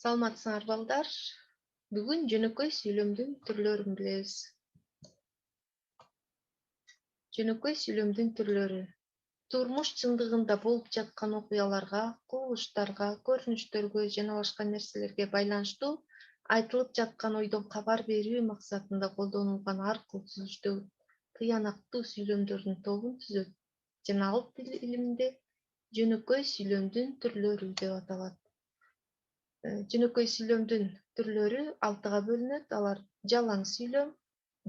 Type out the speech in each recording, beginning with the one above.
Саламатсыңар балдар. Бүгүн жөнөкөй сүйлөмдүн түрлөрүн билебиз. Жөнөкөй сүйлөмдүн түрлөрү. Турмуш чындыгында болуп жаткан окуяларга, кубулуштарга, көрүнүштөргө жана башка нерселерге байланыштуу айтылып жаткан ойдон кабар берүү максатында колдонулган аркылуу түзүлүштөгү тыянактуу сүйлөмдөрдүн тобун түзөт жана ал тил илиминде жөнөкөй сүйлөмдүн түрлөрү деп аталат. Жөнөкөй сүйлөмдүн түрлөрү 6га бөлүнөт. Алар жалаң сүйлөм,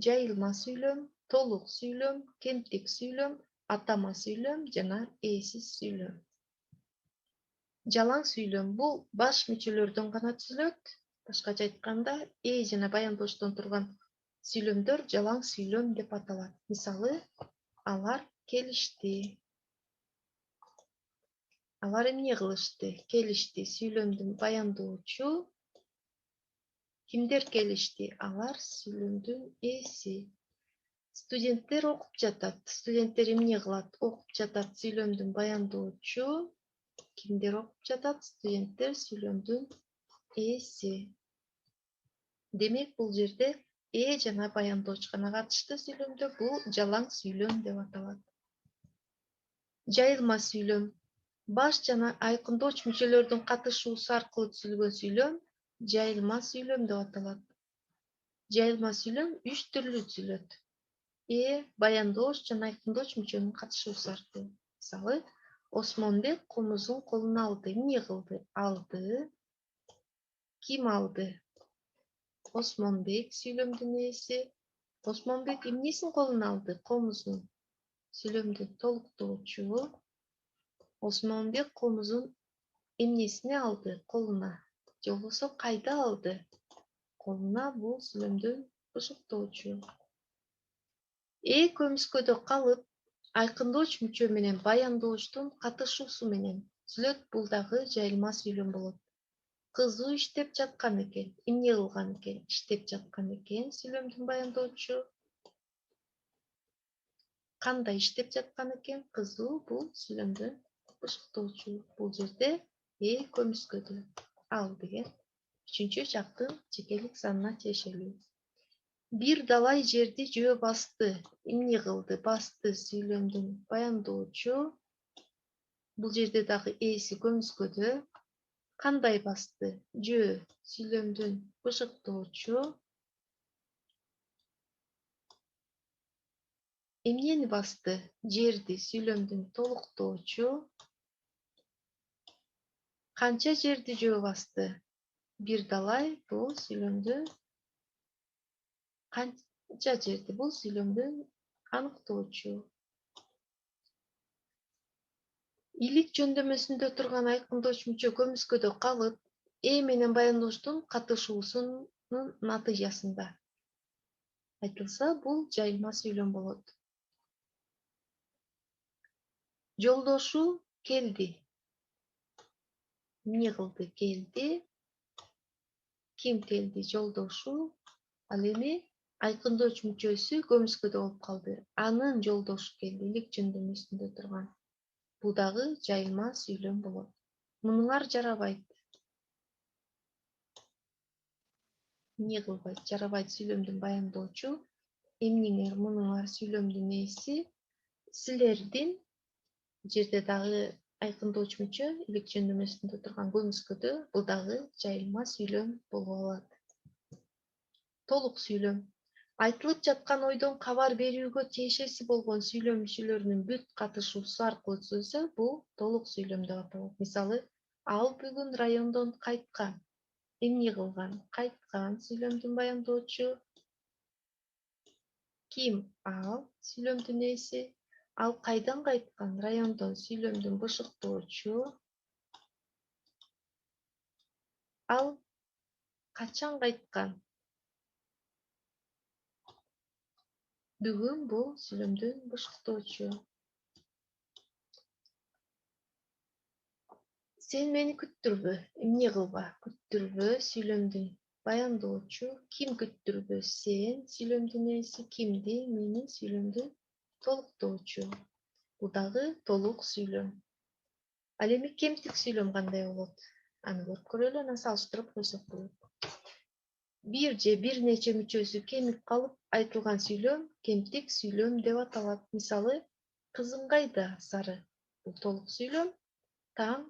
жайылма сүйлөм, толук сүйлөм, кемтик сүйлөм, атама сүйлөм жана ээсиз сүйлөм. Жалаң сүйлөм бул баш мүчөлөрдөн гана түзүлөт. Башкача айтканда, жана баяндооштон турган сүйлөмдөр жалаң сүйлөм деп аталат. Мисалы, алар келишти. Алар эмне кылышты? Келишти. Сүйлөмдүн баяндоочу кимдер келишти? Алар сүйлөмдүн ээси. Студенттер окуп жатат. Студенттер эмне кылат? Окуп жатат. Сүйлөмдүн баяндоочу кимдер окуп жатат? Студенттер сүйлөмдүн ээси. Демек, бул жерде жана баяндоочу гана катышты сүйлөмдө. Бул жалаң сүйлөм деп аталат. Жайылма сүйлөм. Баш жана айкындооч мүчөлөрдүн катышуусу аркылуу түзүлгөн сүйлөм жайылма сүйлөм деп аталат. Жайылма сүйлөм 3 түрлүү түзүлөт. Баяндооч жана айкындооч мүчөнүн катышуусу аркылуу. Мисалы, Осмонбек комузун колуна алды. Эмне кылды? Алды. Ким алды? Осмонбек сүйлөмдүн ээси. Осмонбек эмнесин колуна алды? Комузун. Сүйлөмдүн толуктоочу. Осмонбек комузун эмнесине алды? Колуна. Же болбосо кайда алды? Колуна. Бул сүйлөмдүн бышыктоочу. Көмүскөдө калып, айкындооч мүчө менен баяндоочтун катышуусу менен түзүлөт. Бул дагы жайылма сүйлөм болот. Кызуу иштеп жаткан экен. Эмне кылган экен? Иштеп жаткан экен. Сүйлөмдүн баяндоочу. Кандай иштеп жаткан экен? Кызуу. Бул сүйлөмдүн бышыктоочу. Бул жерде көмүскөдө. Ал деген 3-чү жактын жекелик санына тиешелүү. Бир далай жерди жөө басты. Эмне кылды? Басты. Сүйлөмдүн баяндоочу. Бул жерде дагы ээси көмүскөдө. Кандай басты? Жөө. Сүйлөмдүн бышыктоочу. Эмнени басты? Жерди. Сүйлөмдүн толуктоочу. Канча жерди жөө басты? Бир далай. Бул сүйлөмдүн канча жерди? Бул сүйлөмдүн аныктоочу. Илик жөндөмөсүндө турган айкындооч мүчө көмүскөдө калып, менен баяндооштун катышуусунун натыйжасында айтылса, бул жайылма сүйлөм болот. Жолдошу келди. Эмне кылды? Келди. Ким келди? Жолдошу. Ал эми айкындооч мүчөсү көмүскөдө болуп калды. Анын жолдошу келди, илик жөндөмөсүндө турган. Бул дагы жайылма сүйлөм болот. Мунуңар жарабайт. Эмне кылбайт? Жарабайт. Сүйлөмдүн баяндоочу. Эмнеңер? Мунуңар сүйлөмдүн ээси. Силердин. Жерде дагы айкындооч мүчө илик жөндөмөсүндө турган көмүскөдө. Бул дагы жайылма сүйлөм болуп алат. Толук сүйлөм. Айтылып жаткан ойдон кабар берүүгө тиешеси болгон сүйлөм мүчөлөрүнүн бүт катышуусу аркылуу түзүлсө, бул толук сүйлөм деп аталат. Мисалы, ал бүгүн райондон кайткан. Эмне кылган? Кайткан. Сүйлөмдүн баяндоочу. Ким? Ал. Сүйлөмдүн ээси. Ал кайдан кайткан? Райондон. Сүйлөмдүн бышыктоочу. Ал качан кайткан? Бүгүн. Бул сүйлөмдүн бышыктоочу. Сен мени күттүрбө. Эмне кылба? Күттүрбө. Сүйлөмдүн баяндоочу. Ким күттүрбө? Сен. Сүйлөмдүн ээси. Кимди? Мени. Сүйлөмдүн толуктоочу. Бул дагы толук сүйлөм. Ал эми кемтик сүйлөм кандай болот? Аны көрүп көрөлү, анан салыштырып койсок болот. Bir же бир нече мүчөсү кемип калып айтылган сүйлөм кемтик сүйлөм деп аталат. Мисалы, кызым кайда сары бул толук сүйлөм, таң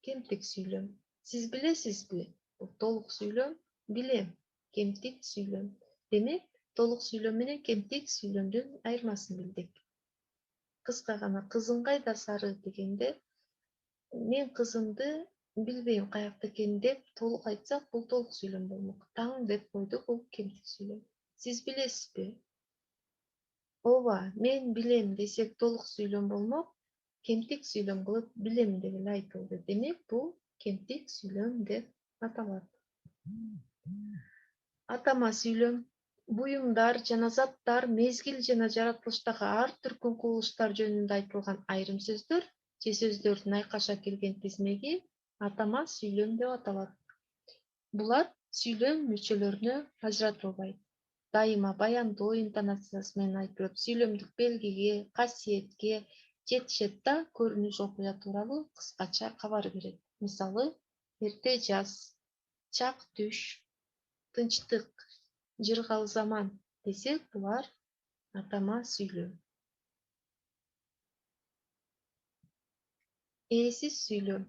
кемтик сүйлөм. Сиз билесизби? Бул толук сүйлөм, билем кемтик сүйлөм. Демек, толук сүйлөм менен кемтик сүйлөмдүн айырмасын билдик. Кыска гана кызым кайда сары дегенде, мен кызымды билбейм каякта экенин деп толук айтсак, бул толук сүйлөм болмок. Таң деп койдук, бул кемтик сүйлөм. Сиз билесизби? Ооба, мен билем десек толук сүйлөм болмок. Кемтик сүйлөм кылып билем деп эле айтылды. Демек, бул кемтик сүйлөм деп аталат. Атама сүйлөм буюмдар жана заттар, мезгил жана жаратылыштагы ар түркүн кубулуштар жөнүндө айтылган айрым сөздөр же сөздөрдүн айкаша келген тизмеги атама сүйлөм деп аталат. Булар сүйлөм мүчөлөрүнө ажыратылбайт. Дайыма баяндоо интонациясы менен айтылып, сүйлөмдүк белгиге, касиетке жетишет да көрүнүш окуя тууралуу кыскача кабар берет. Мисалы, эрте жаз, чак түш, тынчтык, жыргал заман десек, булар атама сүйлөм. Ээсиз сүйлөм.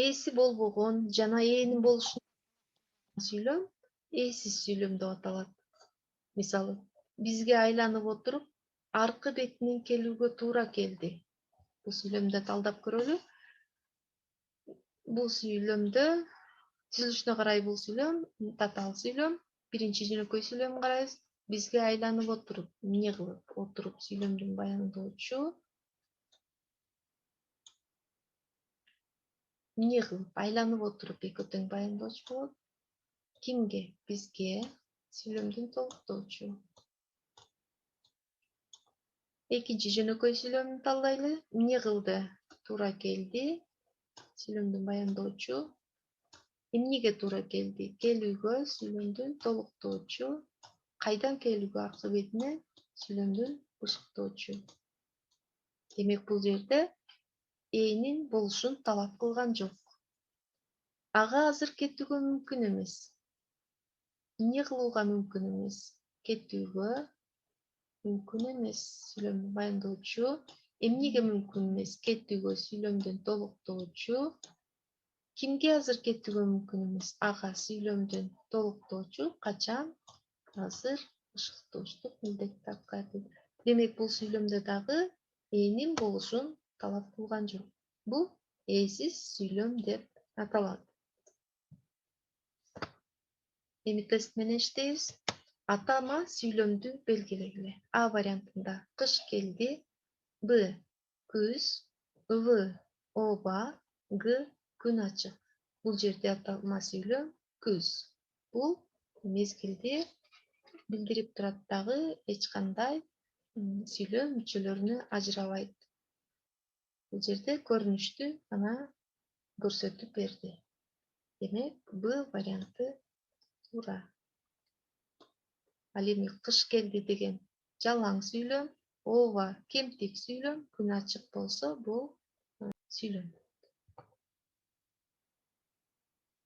Ээси болбогон жана ээнин болушун сүйлөм ээсиз сүйлөм деп аталат. Мисалы, бизге айланып отуруп, аркы бетинен келүүгө туура келди. Бул сүйлөмдү талдап көрөлү. Бул сүйлөмдө түзүлүшүнө карай бул сүйлөм татаал сүйлөм. Биринчи жөнөкөй сүйлөмүн карайбыз. Бизге айланып отуруп, эмне кылып отуруп сүйлөмдүн баяндоочу эмне кылып айланып отуруп экөө тең баяндоочу болот. Кимге? Бизге сүйлөмдүн толуктоочу. Экинчи жөнөкөй сүйлөмүн талдайлы. Эмне кылды? Туура келди. Сүйлөмдүн баяндоочу. Эмнеге туура келди? Келүүгө сүйлөмдүн толуктоочу. Кайдан келүүгө аркы бетинен сүйлөмдүн бышыктоочу. Демек, бул жерде ээнин болушун талап кылган жок. Ага азыр кетүүгө мүмкүн эмес. Эмне кылууга мүмкүн эмес? Кетүүгө мүмкүн эмес сүйлөмдүн баяндоочу. Эмнеге мүмкүн эмес? Кетүүгө сүйлөмдүн толуктоочу. Кимге азыр кетүүгө мүмкүн эмес? Ага сүйлөмдүн толуктоочу. Качан? Азыр бышыктоочтук милдетти аткарды. Демек, бул сүйлөмдө дагы ээнин болушун талап кылган жок. Бул ээсиз сүйлөм деп аталат. Эми тест менен иштейбиз. Атама сүйлөмдү белгилегиле. А вариантында кыш келди. Б. Күз. В. Ооба. Г. Күн ачык. Бул жерде аталма сүйлөм күз. Бул мезгилди билдирип турат дагы эч кандай сүйлөм мүчөлөрүнө ажырабайт. Бул жерде көрүнүштү гана көрсөтүп берди. Демек, Б варианты туура. Ал эми кыш келди деген жалаң сүйлөм, ооба кемтик сүйлөм, күн ачык болсо бул сүйлөм.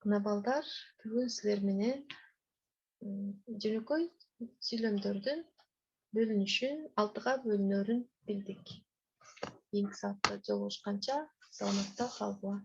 Мына балдар, бүгүн силер менен жөнөкөй сүйлөмдөрдүн бөлүнүшүн, 6 бөлүнөрүн билдик. Кийинки саатта жолугушканча саламатта калгыла.